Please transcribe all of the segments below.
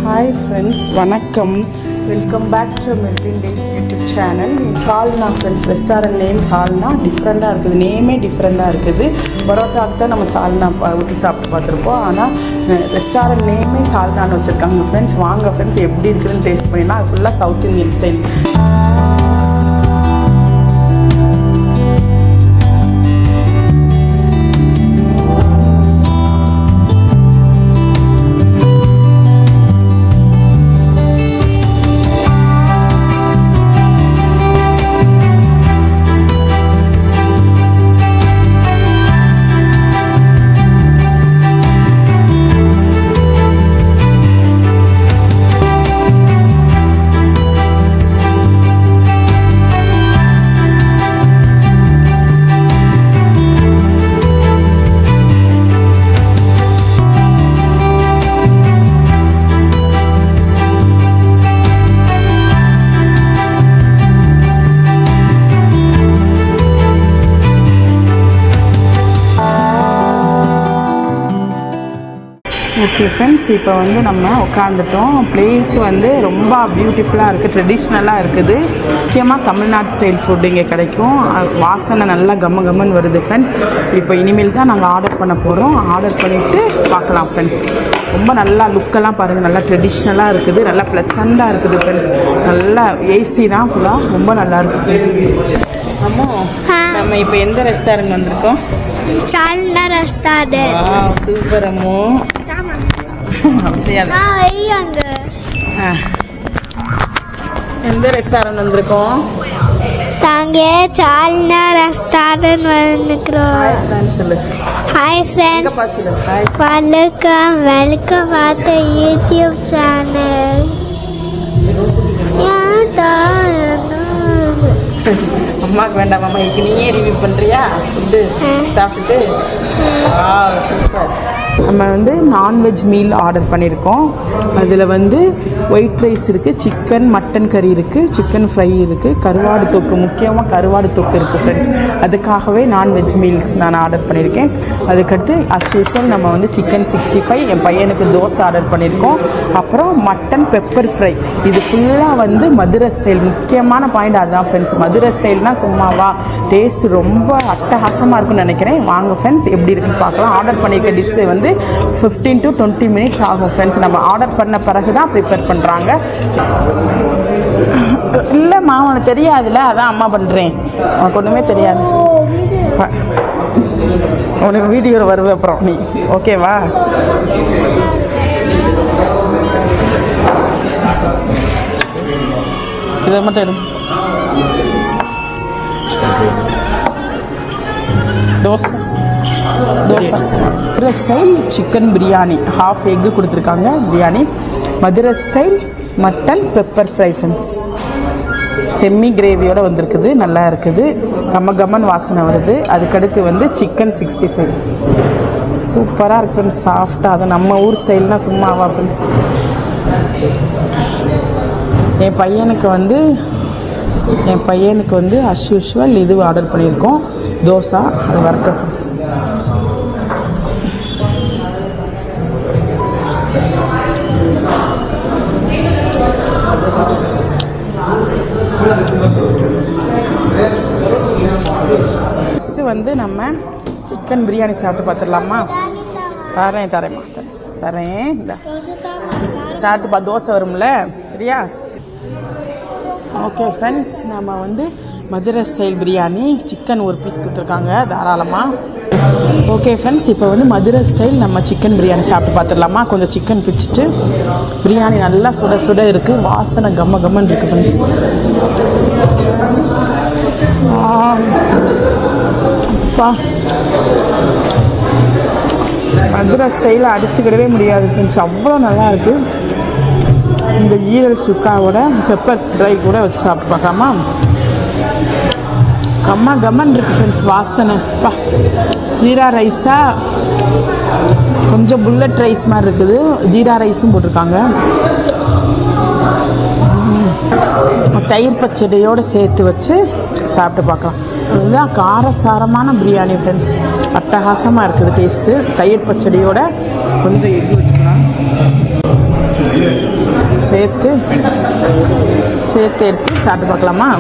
Hi friends, வணக்கம். Welcome back to Melvin Days YouTube channel. Salna friends, restaurant name சால்னா டிஃப்ரெண்ட்டாக இருக்குது, நேமே டிஃப்ரெண்ட்டாக இருக்குது. பரோட்டாவுக்கு தான் நம்ம சால்னா ஊற்றி சாப்பிட்டு பார்த்துருப்போம், ஆனால் ரெஸ்டாரண்ட் நேமே சால்னான்னு வச்சுருக்காங்க ஃப்ரெண்ட்ஸ். வாங்க ஃப்ரெண்ட்ஸ், எப்படி இருக்குதுன்னு டேஸ்ட் பண்ணிடலாம். அது ஃபுல்லாக south Indian style. Okay friends, இப்போ வந்து நம்ம உட்காந்துட்டோம். பிளேஸ் வந்து ரொம்ப பியூட்டிஃபுல்லாக இருக்குது, ட்ரெடிஷ்னலாக இருக்குது. முக்கியமாக தமிழ்நாடு ஸ்டைல் ஃபுட் இங்கே கிடைக்கும். வாசனை நல்லா கம்மன்னு வருது ஃப்ரெண்ட்ஸ். இப்போ இனிமேல் தான் நாங்கள் ஆர்டர் பண்ண போகிறோம். ஆர்டர் பண்ணிவிட்டு பார்க்கலாம் ஃப்ரெண்ட்ஸ். ரொம்ப நல்லா லுக்கெல்லாம் பாருங்கள், நல்லா ட்ரெடிஷ்னலாக இருக்குது, நல்லா ப்ளசண்ட்டாக இருக்குது ஃப்ரெண்ட்ஸ். நல்லா ஏசி தான் ஃபுல்லாக, ரொம்ப நல்லா இருக்குது ஃப்ரெண்ட்ஸ். அம்மா, நம்ம இப்போ எந்த ரெஸ்டாரண்ட் வந்திருக்கோம்? சால்னா ரெஸ்டாரண்ட். சூப்பர் அம்மோ. எந்த ரெஸ்டாரண்ட் வந்திருக்கோம்? தாங்க சால்னா ரெஸ்டாரண்ட் வந்துக்கிறோம். சொல்லு. ஹாய் ஃப்ரெண்ட்ஸ், வெல்கம் பார்த்த யூடியூப் சேனல். அம்மாவுக்கு வேண்டாம், அம்மா இதுக்கு நீயே ரிவ்யூ பண்ணுறியா? ஃபுட்டு சாப்பிட்டுட்டு. சூப்பர். நம்ம வந்து நான்வெஜ் மீல் ஆர்டர் பண்ணியிருக்கோம். அதில் வந்து ஒயிட் ரைஸ் இருக்குது, சிக்கன் மட்டன் கறி இருக்குது, சிக்கன் ஃப்ரை இருக்குது, கருவாடு தொக்கு, முக்கியமாக கருவாடு தொக்கு இருக்குது ஃப்ரெண்ட்ஸ். அதுக்காகவே நான்வெஜ் மீல்ஸ் நான் ஆர்டர் பண்ணியிருக்கேன். அதுக்கடுத்து அஸ் யூஸ்வல் நம்ம வந்து சிக்கன் 65, என் பையனுக்கு தோசை ஆர்டர் பண்ணியிருக்கோம். அப்புறம் மட்டன் பெப்பர் ஃப்ரை. இது ஃபுல்லாக வந்து மதுரை ஸ்டைல். முக்கியமான பாயிண்ட் அதுதான் ஃப்ரெண்ட்ஸ். மதுரை ஸ்டைல்னால் சும்மாவா, டேஸ்ட் ரொம்ப அட்டகாசமாக இருக்குன்னு நினைக்கிறேன். வாங்க ஃப்ரெண்ட்ஸ், எப்படி இருக்குன்னு பார்க்கலாம். ஆர்டர் பண்ணியிருக்க டிஷ்ஷு வந்து 15 to 20 minutes ஆகும் ஃப்ரெண்ட்ஸ். நம்ம ஆர்டர் பண்ண பிறகு தான் ப்ரிப்பேர் பண்ணுறாங்க. இல்லைம்மா, உனக்கு தெரியாதுல்ல, அதான் அம்மா பண்ணுறேன். உனக்கு ஒன்றுமே தெரியாது. உனக்கு வீடியோவில் வருவேன் அப்புறம் நீ, ஓகேவா? இதை மட்டும் எடு. Dosa Madurai style chicken biryani, half எக்கு கொடுத்துருக்காங்க biryani. Madurai style mutton pepper fry friends. செம்மி கிரேவியோடு வந்திருக்குது, நல்லா இருக்குது, கம்மன் வாசனை வருது. அதுக்கடுத்து வந்து சிக்கன் 65. சூப்பராக இருக்குது ஃப்ரெண்ட்ஸ், சாஃப்டாக. அது நம்ம ஊர் ஸ்டைல்னால் சும்மாவா ஃப்ரெண்ட்ஸ். என் பையனுக்கு வந்து அஸ் யூஷுவல் இது ஆர்டர் பண்ணியிருக்கோம், தோசை. அது வரட்டும் ஃப்ரெண்ட்ஸ். ஃபஸ்ட்டு வந்து நம்ம சிக்கன் பிரியாணி சாப்பிட்டு பார்த்துடலாமா? தரேம்மா தரேன். இந்த சாப்பிட்டு தோசை வரும்ல, சரியா? ஓகே ஃப்ரெண்ட்ஸ், நம்ம வந்து மதுரை ஸ்டைல் பிரியாணி சிக்கன் ஒரு பீஸ் கொடுத்துருக்காங்க தாராளமாக. ஓகே ஃப்ரெண்ட்ஸ், இப்போ வந்து மதுரை ஸ்டைல் நம்ம சிக்கன் பிரியாணி சாப்பிட்டு பார்த்துடலாமா? கொஞ்சம் சிக்கன் பிச்சுட்டு. பிரியாணி நல்லா சுட இருக்குது, வாசனை கம்மன்னு இருக்குது ஃப்ரெண்ட்ஸ். மதுரை ஸ்டைலில் அடிச்சுக்கிடவே முடியாது ஃப்ரெண்ட்ஸ், அவ்வளோ நல்லா இருக்குது. இந்த ஈரல் சுக்காவோட பெப்பர் ட்ரை கூட வச்சு சாப்பிட்டு பார்க்காமா? கம்மன் இருக்குது ஃப்ரெண்ட்ஸ், வாசனை. ஜீரா ரைஸாக கொஞ்சம் புல்லட் ரைஸ் மாதிரி இருக்குது, ஜீரா ரைஸும் போட்டிருக்காங்க. தயிர் பச்சடியோடு சேர்த்து வச்சு சாப்பிட்டு பார்க்கலாம். இதுதான் காரசாரமான பிரியாணி ஃப்ரெண்ட்ஸ், அட்டகாசமாக இருக்குது டேஸ்ட்டு. தயிர் பச்சடியோட கொஞ்சம் எக் வச்சுக்கலாம். சேர்த்து எடுத்து சாப்பிட்டு பார்க்கலாமா?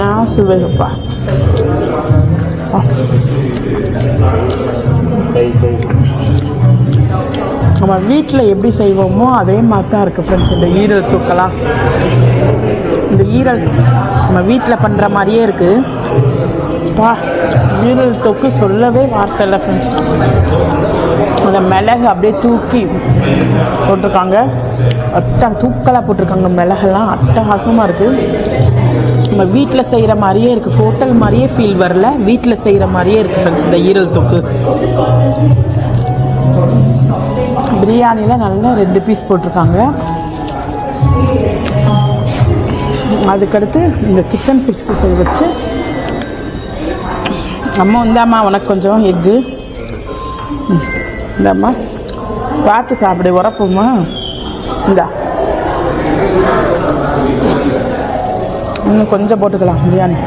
நான் சுவைப்பா. நம்ம வீட்டில் எப்படி செய்வோமோ அதே மாதிரி தான் இருக்குது ஃப்ரெண்ட்ஸ். இந்த ஈரல் தூக்கலாம், இந்த ஈரல் நம்ம வீட்டில் பண்ணுற மாதிரியே இருக்குது. ஈரல் தொக்கு சொல்லவே வார்த்தை இல்லை ஃப்ரெண்ட்ஸ். அந்த மிளகு அப்படியே தூக்கி போட்டிருக்காங்க, தூக்கலாக போட்டிருக்காங்க. மிளகெல்லாம் அட்டகாசமாக இருக்குது. நம்ம வீட்டில் செய்கிற மாதிரியே இருக்குது. ஹோட்டல் மாதிரியே ஃபீல் வரல, வீட்டில் செய்கிற மாதிரியே இருக்குது ஃப்ரெண்ட்ஸ் இந்த ஈரல் தொக்கு. பிரியாணியில் நல்லா 2 பீஸ் போட்டிருக்காங்க. அதுக்கடுத்து இந்த சிக்கன் 65 வச்சு அம்மா இந்தாம்மா உனக்கு கொஞ்சம் எக்கு இந்தாம்மா பார்த்து சாப்பிடு, உரப்புமா இந்தா இன்னும் கொஞ்சம் போட்டுக்கலாம் பிரியாணி.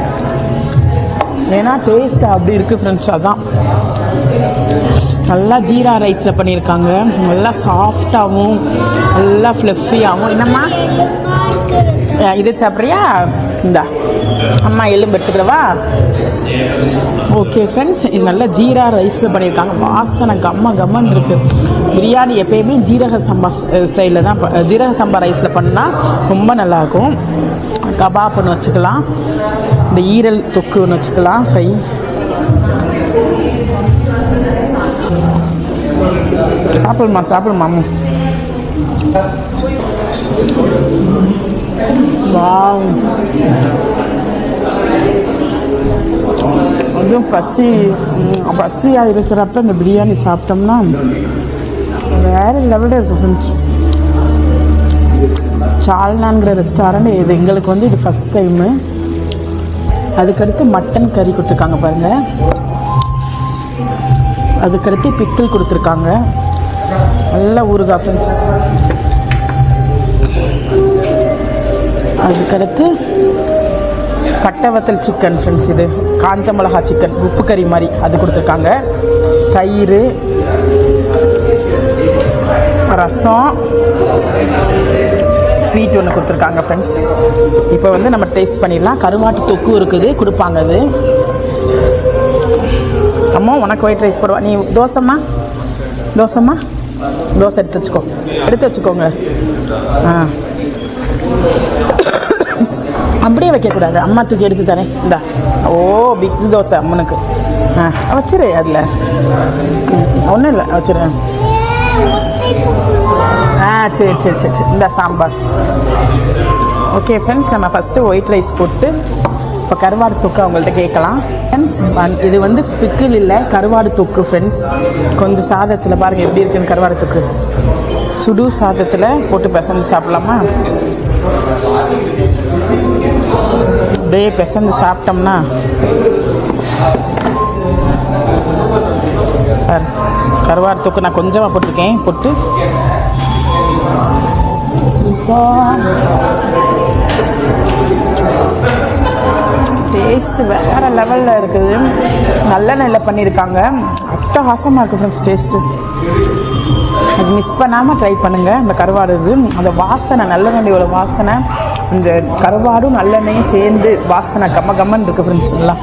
ஏன்னா டேஸ்ட் அப்படி இருக்குது ஃப்ரெண்ட்ஸ். அதான் நல்லா ஜீரா ரைஸில் பண்ணியிருக்காங்க. நல்லா சாஃப்டாகவும் நல்லா ஃப்ளஃபியாகவும். என்னம்மா இது சாப்பிட்றியா? இந்தா அம்மா எலும்பு எடுத்துக்கிறவா? ஓகே ஃப்ரெண்ட்ஸ், இது நல்லா ஜீரா ரைஸில் பண்ணியிருக்காங்க. வாசனை கம்மன்னு இருக்குது. பிரியாணி எப்பயுமே ஜீரக சம்பா ஸ்டைலில் தான், ஜீரக சம்பா ரைஸில் பண்ணால் ரொம்ப நல்லாயிருக்கும். கபாப் ஒன்று வச்சுக்கலாம், இந்த ஈரல் தொக்கு ஒன்று வச்சுக்கலாம் ஃப்ரை. சாப்பிடுமா அதுவும் பசியாக இருக்கிறப்ப இந்த பிரியாணி சாப்பிட்டோம்னா வேறு லெவலில் இருக்குது ஃப்ரெண்ட்ஸ். சால்னாங்கிற ரெஸ்டாரண்ட் இது எங்களுக்கு வந்து இது ஃபஸ்ட் டைமு. அதுக்கடுத்து மட்டன் கறி கொடுத்துருக்காங்க பாருங்கள். அதுக்கடுத்து பிக்கிள் கொடுத்துருக்காங்க. நல்ல ஊறுகாய் ஃப்ரெண்ட்ஸ். அதுக்கடுத்து பட்டவத்தல் சிக்கன் ஃப்ரெண்ட்ஸ். இது காஞ்ச மிளகா சிக்கன் உப்பு கறி மாதிரி அது கொடுத்துருக்காங்க. தயிர், ரசம், ஸ்வீட் ஒன்று கொடுத்துருக்காங்க ஃப்ரெண்ட்ஸ். இப்போ வந்து நம்ம டேஸ்ட் பண்ணிடலாம். கருவாட்டு தொக்கு இருக்குது கொடுப்பாங்க. அது அம்மா உனக்கு ஒயிட் ரைஸ் போடுவா. நீ தோசைம்மா தோசை எடுத்து வச்சுக்கோங்க. அப்படியே வைக்கக்கூடாது, அம்மா தூக்கி எடுத்து தரேன். இந்தா பிக் தோசை அம்மனுக்கு வச்சிரு. அதில் ஒன்றும் இல்லை, வச்சிரு. சரி இந்த சாம்பார். ஓகே ஃப்ரெண்ட்ஸ், நம்ம ஃபஸ்ட்டு ஒயிட் ரைஸ் போட்டு இப்போ கருவாடு தொக்கு அவங்கள்ட்ட கேட்கலாம் ஃப்ரெண்ட்ஸ். இது வந்து பிக்கிள் இல்லை, கருவாடு தொக்கு ஃப்ரெண்ட்ஸ். கொஞ்சம் சாதத்தில் பாருங்கள் எப்படி இருக்குன்னு. கருவாடு தொக்கு சுடு சாதத்தில் போட்டு பிசைஞ்சு சாப்பிட்லாமா? அப்படியே பிசைஞ்சு சாப்பிட்டோம்னா கருவாடு தொக்கு நான் கொஞ்சமாக போட்டிருக்கேன். போட்டு டேஸ்ட்டு வேறு லெவலில் இருக்குது. நல்லெண்ணெயில் பண்ணியிருக்காங்க. அட்டகாசமாக இருக்குது ஃப்ரெண்ட்ஸ் டேஸ்ட்டு. அது மிஸ் பண்ணாமல் ட்ரை பண்ணுங்கள். அந்த கருவாடு இது அந்த வாசனை, நல்லெண்ணெயோட வாசனை, இந்த கருவாடும் நல்லெண்ணையும் சேர்ந்து வாசனை கம்மன்னு இருக்குது ஃப்ரெண்ட்ஸ். நல்லா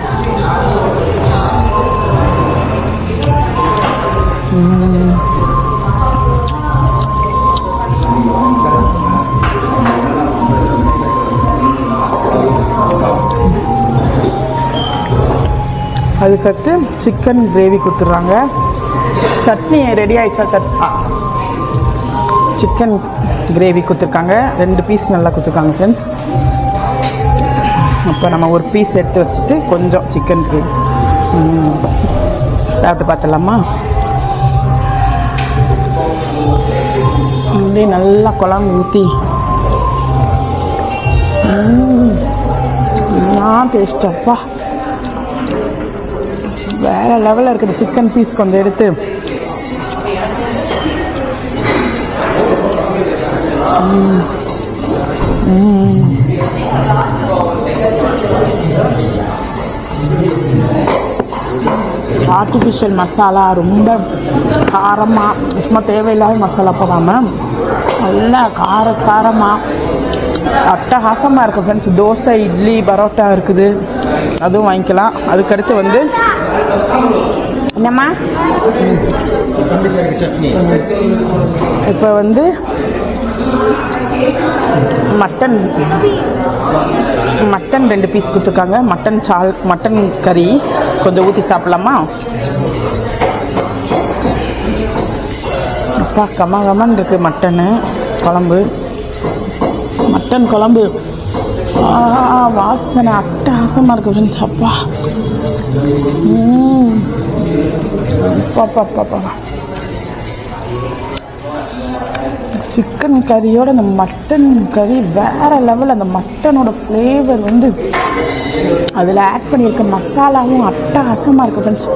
அதுக்கடுத்து சிக்கன் கிரேவி கொடுத்துட்றாங்க. சட்னி ரெடி ஆகிடுச்சா? சிக்கன் கிரேவி கொடுத்துருக்காங்க. 2 பீஸ் நல்லா கொடுத்துருக்காங்க ஃப்ரெண்ட்ஸ். அப்போ நம்ம ஒரு பீஸ் எடுத்து வச்சுட்டு கொஞ்சம் சிக்கன் கிரேவி சாப்பிட்டு பார்த்துடலாமா? அப்படியே நல்லா குழம்பு ஊற்றி டேஸ்ட் அப்பா வேறு லெவலில் இருக்குது. சிக்கன் பீஸ் கொஞ்சம் எடுத்து ஆர்டிஃபிஷியல் மசாலா ரொம்ப காரமாக சும்மா தேவையில்லாத மசாலா போடாமல் நல்லா காரசாரமாக அட்டகாசமாக இருக்குது ஃப்ரெண்ட்ஸ். தோசை, இட்லி, பரோட்டா இருக்குது, அதுவும் வாங்கிக்கலாம். அதுக்கடுத்து வந்து என்னம்மா இப்போ வந்து மட்டன் 2 பீஸ் கொடுத்துருக்காங்க. மட்டன் கறி கொஞ்சம் ஊற்றி சாப்பிட்லாமா? அப்பா கமகமன்னு இருக்குது மட்டன் குழம்பு. வாசனை அட்டகாசமாக இருக்குது ஃப்ரெண்ட்ஸ். அப்பா பாப்பா சிக்கன் கறியோட அந்த மட்டன் கறி வேறு லெவல். அந்த மட்டனோட ஃப்ளேவர் வந்து அதில் ஆட் பண்ணியிருக்க மசாலாவும் அட்டகாசமாக இருக்குது ஃப்ரெண்ட்ஸ்.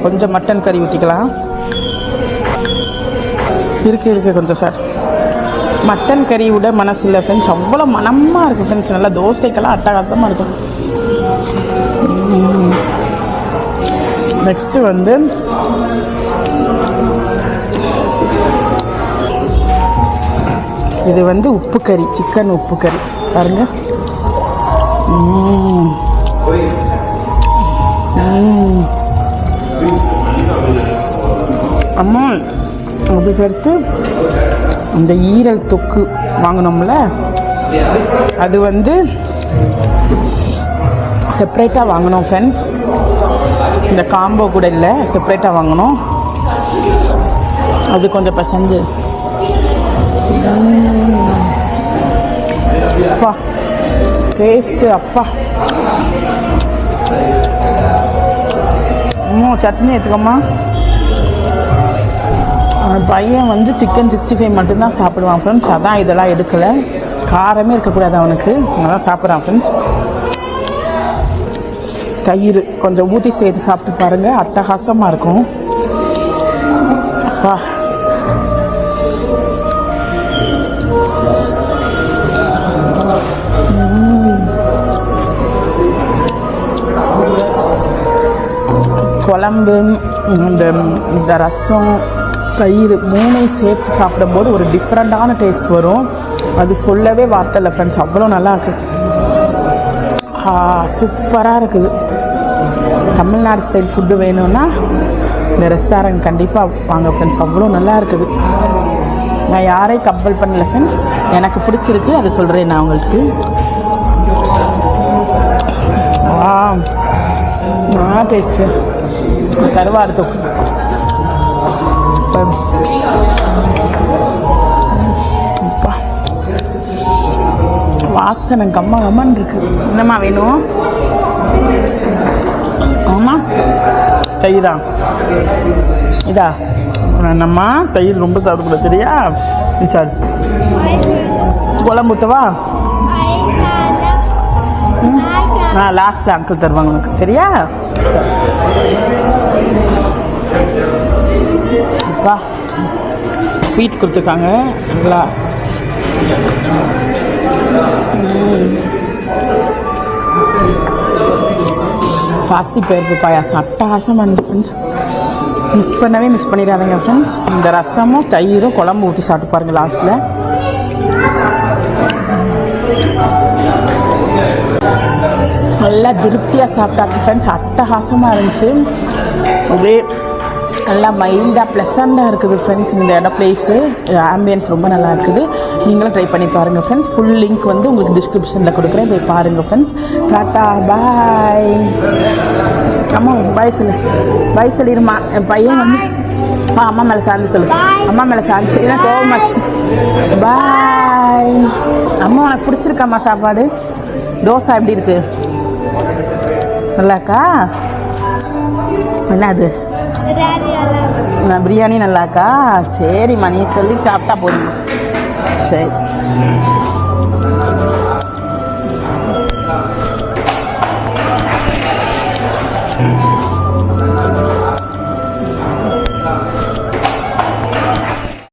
கொஞ்சம் மட்டன் கறி ஊற்றிக்கலாம். இருக்கு கொஞ்சம் சார். மட்டன் கறி விட மனசு இல்லை ஃப்ரெண்ட்ஸ். அவ்வளோ மனமாக இருக்குது ஃப்ரெண்ட்ஸ். நல்லா தோசைக்கெல்லாம் அட்டகாசமாக இருக்கும். நெக்ஸ்ட்டு வந்து இது வந்து உப்பு கறி, சிக்கன் உப்பு கறி பாருங்க. அம்மா அதுக்கடுத்து அந்த ஈரல் தொக்கு வாங்கினோம்ல, அது வந்து செப்ரேட்டாக வாங்கினோம் ஃப்ரெண்ட்ஸ். இந்த காம்போ கூட இல்லை, செப்ரேட்டாக வாங்கினோம். அது கொஞ்சம் பசஞ்சு அப்பா டேஸ்ட்டு அப்பா. சட்னி எடுத்துக்கோமா. அந்த பையன் வந்து சிக்கன் 65 மட்டும்தான் சாப்பிடுவான் ஃப்ரெண்ட்ஸ். அதான் இதெல்லாம் எடுக்கலை. காரமே இருக்கக்கூடாது அவனுக்கு, அதான் சாப்பிட்றான் ஃப்ரெண்ட்ஸ். தயிர் கொஞ்சம் ஊற்றி சேர்த்து சாப்பிட்டு பாருங்கள், அட்டகாசமாக இருக்கும். அப்பா குழம்பு, இந்த ரசம், தயிர் 3 சேர்த்து சாப்பிடும்போது ஒரு டிஃப்ரெண்ட்டான டேஸ்ட் வரும். அது சொல்லவே வார்த்தை இல்லை ஃப்ரெண்ட்ஸ். அவ்வளோ நல்லா இருக்குது. சூப்பராக இருக்குது. தமிழ்நாடு ஸ்டைல் ஃபுட்டு வேணும்னா இந்த ரெஸ்டாரண்ட் கண்டிப்பாக வாங்க ஃப்ரெண்ட்ஸ். அவ்வளோ நல்லா இருக்குது. நான் யாரையும் கம்பல் பண்ணல ஃப்ரெண்ட்ஸ். எனக்கு பிடிச்சிருக்கு, அதை சொல்கிறேன் நான் உங்களுக்கு. டேஸ்ட்டு கருவாடு தொக்கு வாசனை கம்மன்னு இருக்கு. என்னம்மா வேணும்? ஆமாம் தயிரா? இதா என்னம்மா? தயிர் ரொம்ப சாப்பிடக்கூடாது சரியா? சார் குழம்பு ஊற்றவா? லாஸ்ட்டில் அங்கிள் தருவாங்க உனக்கு சரியா? சரி அப்பா ஸ்வீட் கொடுத்துருக்காங்க நல்லா. பாசிப்பருப்பு பாயாசம் அட்டகாசமாக இருந்துச்சு ஃப்ரெண்ட்ஸ். மிஸ் பண்ணிடாதீங்க ஃப்ரெண்ட்ஸ். இந்த ரசமும் தயிரும் குழம்பு ஊற்றி சாப்பிட்டு பாருங்கள் லாஸ்ட்டில். நல்லா திருப்தியாக சாப்பிட்டாச்சு ஃப்ரெண்ட்ஸ். அட்டகாசமாக இருந்துச்சு. ஒரே நல்லா மைல்டாக ப்ளசண்ட்டாக இருக்குது ஃப்ரெண்ட்ஸ். இந்த இடம் பிளேஸு ஆம்பியன்ஸ் ரொம்ப நல்லா இருக்குது. நீங்களும் ட்ரை பண்ணி பாருங்கள் ஃப்ரெண்ட்ஸ். ஃபுல் லிங்க் வந்து உங்களுக்கு டிஸ்கிரிப்ஷனில் கொடுக்குறேன், போய் பாருங்கள் ஃப்ரெண்ட்ஸ். டாட்டா பாய். அம்மா பாய் சொல்லு. பாய் சொல்லிடுமா. என் பையன் வந்து அம்மா மேலே சார்ந்து சொல்லு. அம்மா மேலே சார்ந்து சொல்லி கோவமா. பாய். அம்மா உனக்கு பிடிச்சிருக்காம்மா சாப்பாடு? தோசை எப்படி இருக்கு? நல்லாக்கா? என்ன அது? பிரியாணி நல்லாக்கா? சரிம்மா, நீ சொல்லி சாப்பிட்டா போதும். சரி.